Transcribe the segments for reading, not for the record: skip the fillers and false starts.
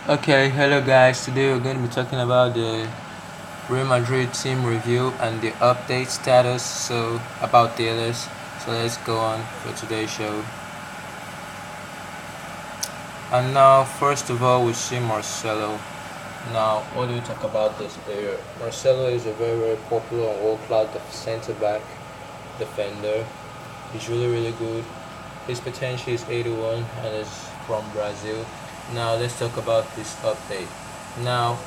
Okay, hello guys. Today we're going to be talking about the Real Madrid team review and the update status. So about DLS. So let's go on for today's show. And now, first of all, we see Marcelo. Now, what do we talk about this player? Marcelo is a very popular and world-class center back defender. He's really good. His potential is 81 and is from Brazil. Now let's talk about this update. Now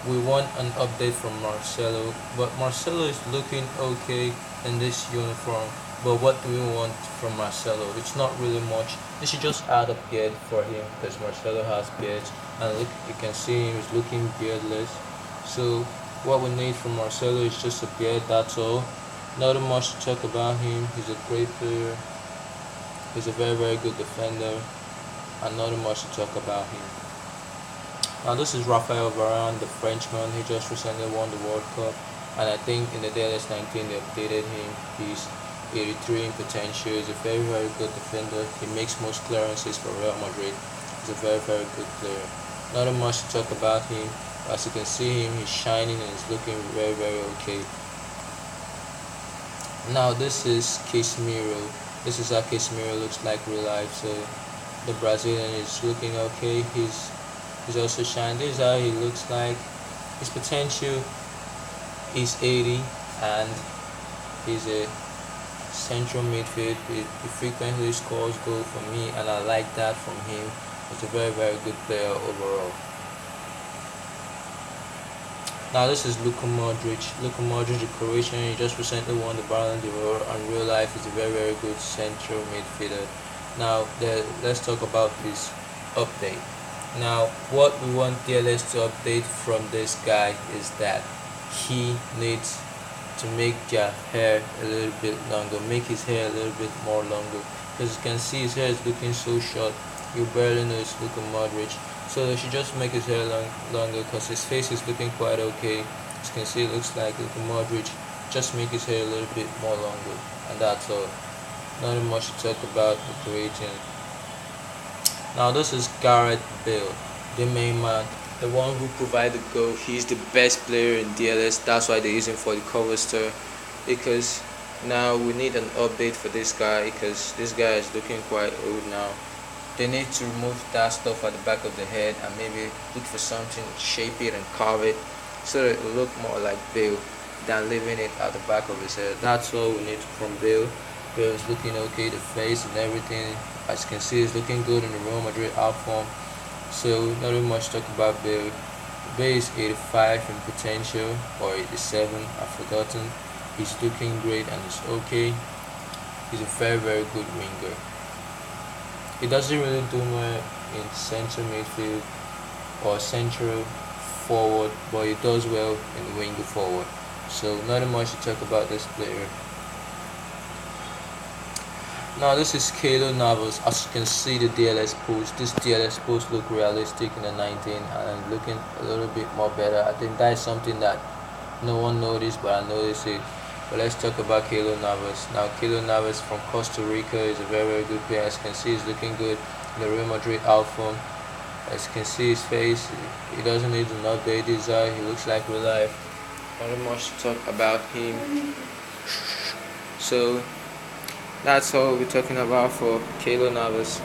we want an update from Marcelo, but Marcelo is looking okay in this uniform. But what do we want from Marcelo? It's not really much. They should just add a beard for him because Marcelo has beards, and look, you can see him is looking beardless. So what we need from Marcelo is just a beard. That's all. Not much to talk about him. He's a great player. He's a very good defender, and not much to talk about him. Now this is Rafael Varane, the Frenchman. He just recently won the World Cup, and I think in the DLS 19 they updated him. He's 83 in potential. He's a very good defender. He makes most clearances for Real Madrid. He's a very good player. Not much to talk about him. As you can see him, he's shining and he's looking very okay. Now this is Casemiro. This is how Casemiro looks like real life. So the Brazilian is looking okay. He's also shining. This is how he looks like. His potential is 80, and he's a central midfield. He frequently scores goal for me, and I like that from him. He's a very good player overall. Now this is Luka Modric. Luka Modric, the Croatian, he just recently won the Ballon d'Or, and real life is a very good central midfielder. Now let's talk about this update. Now what we want DLS to update from this guy is that he needs to make their hair a little bit longer, make his hair a little bit more longer, because you can see his hair is looking so short. You barely know it's Luka Modric. So they should just make his hair longer because his face is looking quite okay. As you can see, it looks like Luka Modric. Just make his hair a little bit more longer, and that's all. Not much to talk about the Croatian. Now this is Gareth Bale, the main man, the one who provided the goal. He's the best player in DLS. That's why they use him for the cover star, because now we need an update for this guy because this guy is looking quite old now. They need to remove that stuff at the back of the head and maybe look for something, shape it and carve it so that it will look more like Bale than leaving it at the back of his head. That's all we need from Bale. Bale is looking okay, the face and everything. As you can see, he's looking good in the Real Madrid outform. So not really much to talk about Bale. Bale is 85 in potential, or 87, I've forgotten. He's looking great and it's okay. He's a very good winger. He doesn't really do much in central midfield or central forward, but he does well in the winger forward. So not much to talk about this player. Now this is Keylor Navas. As you can see the DLS post, this DLS post look realistic in the 19 and looking a little bit more better. I think that is something that no one noticed, but I noticed it. But let's talk about Keylor Navas. Now Keylor Navas from Costa Rica is a very good player. As you can see, he's looking good in the Real Madrid outform. As you can see his face, he doesn't need an update. His eye, he looks like real life. Not much to talk about him. So that's all we're talking about for Keylor Navas.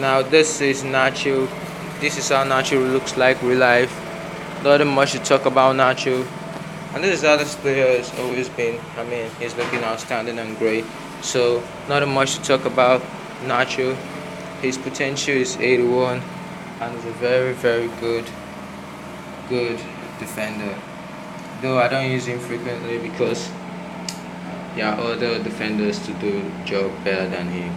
Now this is Nacho. This is how Nacho looks like real life. Not much to talk about Nacho. And this is how this player has always been. I mean, he's looking outstanding and great. So, not much to talk about Nacho. His potential is 81, and he's a very good defender. Though I don't use him frequently because there are other defenders to do the job better than him.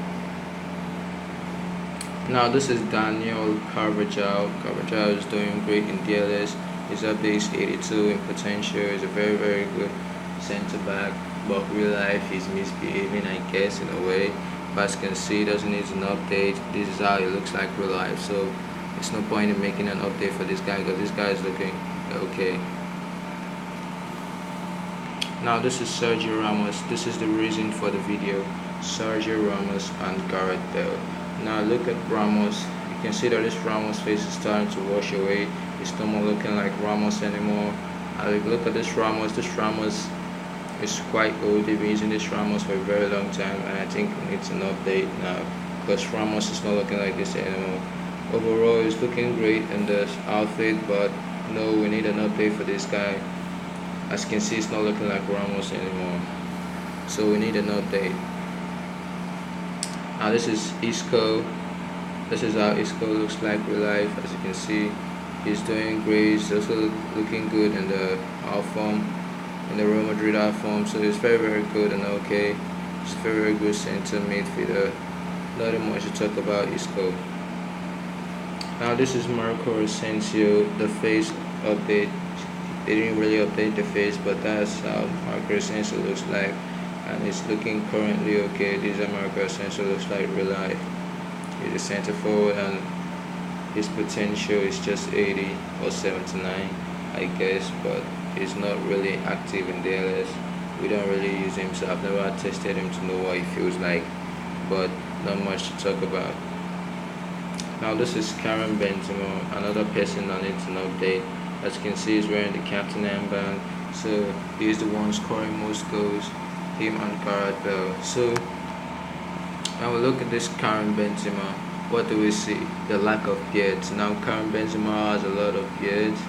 Now this is Daniel Carvajal. Carvajal is doing great in DLS. His update is 82 in potential. He's a very good centre back, but real life he's misbehaving, I guess, in a way. But as you can see, he doesn't need an update. This is how he looks like real life. So there's no point in making an update for this guy because this guy is looking okay. Now this is Sergio Ramos. This is the reason for the video. Sergio Ramos and Gareth Bale. Now look at Ramos. You can see that this Ramos face is starting to wash away. It's no more looking like Ramos anymore. Look at this Ramos. This Ramos is quite old. They've been using this Ramos for a very long time, and I think it needs an update now because Ramos is not looking like this anymore. Overall, it's looking great in this outfit, but no, we need an update for this guy. As you can see, it's not looking like Ramos anymore, so we need an update. Now this is Isco. This is how Isco looks like real life. As you can see, he's doing great. He's also looking good in the out form, in the Real Madrid out form. So it's very good and okay. It's very good center midfielder. Nothing much to talk about Isco. Now this is Marco Asensio. The face update. They didn't really update the face, but that's how Marco Asensio looks like, and it's looking currently okay. This is how Marco Asensio looks like real life. He's a center forward, and his potential is just 80 or 79, I guess, but he's not really active in DLS. We don't really use him, so I've never tested him to know what he feels like, but not much to talk about. Now this is Karim Benzema, another person that needs an update. As you can see, he's wearing the captain armband, so he's the one scoring most goals, him and Gareth Bale. So now we look at this Karim Benzema. What do we see? The lack of beards. Now Karim Benzema has a lot of beards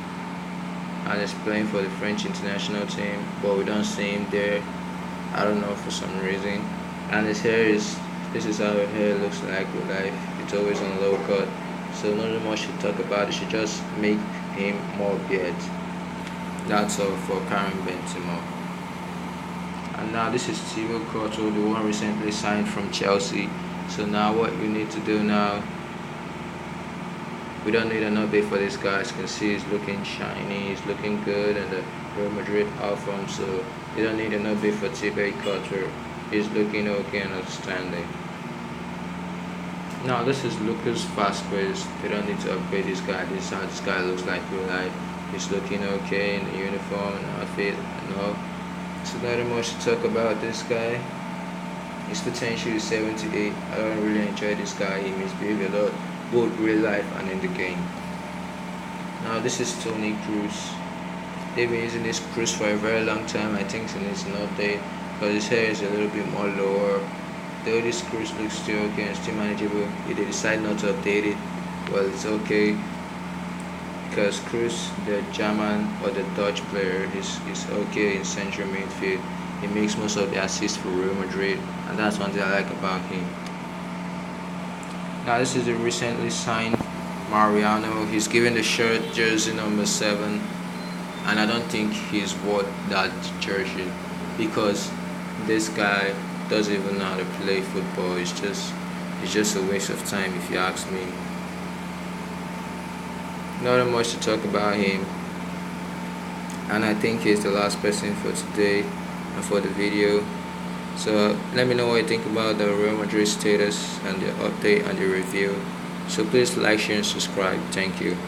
and is playing for the French international team, but we don't see him there. I don't know, for some reason. And his hair is, this is how his hair looks like with life. It's always on low cut, so nothing much to talk about. You should just make him more beards. That's all for Karim Benzema. And now this is Thibaut Courtois, the one recently signed from Chelsea. So now what we need to do now, we don't need an update for this guy. As you can see, he's looking shiny, he's looking good in the Real Madrid outform, so you don't need an update for Thibaut Courtois. He's looking okay and outstanding. Now this is Lucas Vasquez. They don't need to upgrade this guy. This is how this guy looks like real life. He's looking okay in the uniform and outfit and all. So not much to talk about this guy. His potential is 78. I don't really enjoy this guy. He misbehaves a lot, both real life and in the game. Now this is Toni Kroos. They've been using this Kroos for a very long time. I think it needs an update because his hair is a little bit more lower. Though this Kroos looks still okay and still manageable, if they decide not to update it, well, it's okay, because Kroos, the German or the Dutch player, is okay in central midfield. He makes most of the assists for Real Madrid, and that's one thing I like about him. Now this is the recently signed Mariano. He's given the shirt jersey number 7, and I don't think he's worth that jersey because this guy doesn't even know how to play football. It's just a waste of time, if you ask me. Not much to talk about him, and I think he's the last person for today and for the video. So let me know what you think about the Real Madrid status and the update and the review. So please like, share and subscribe. Thank you.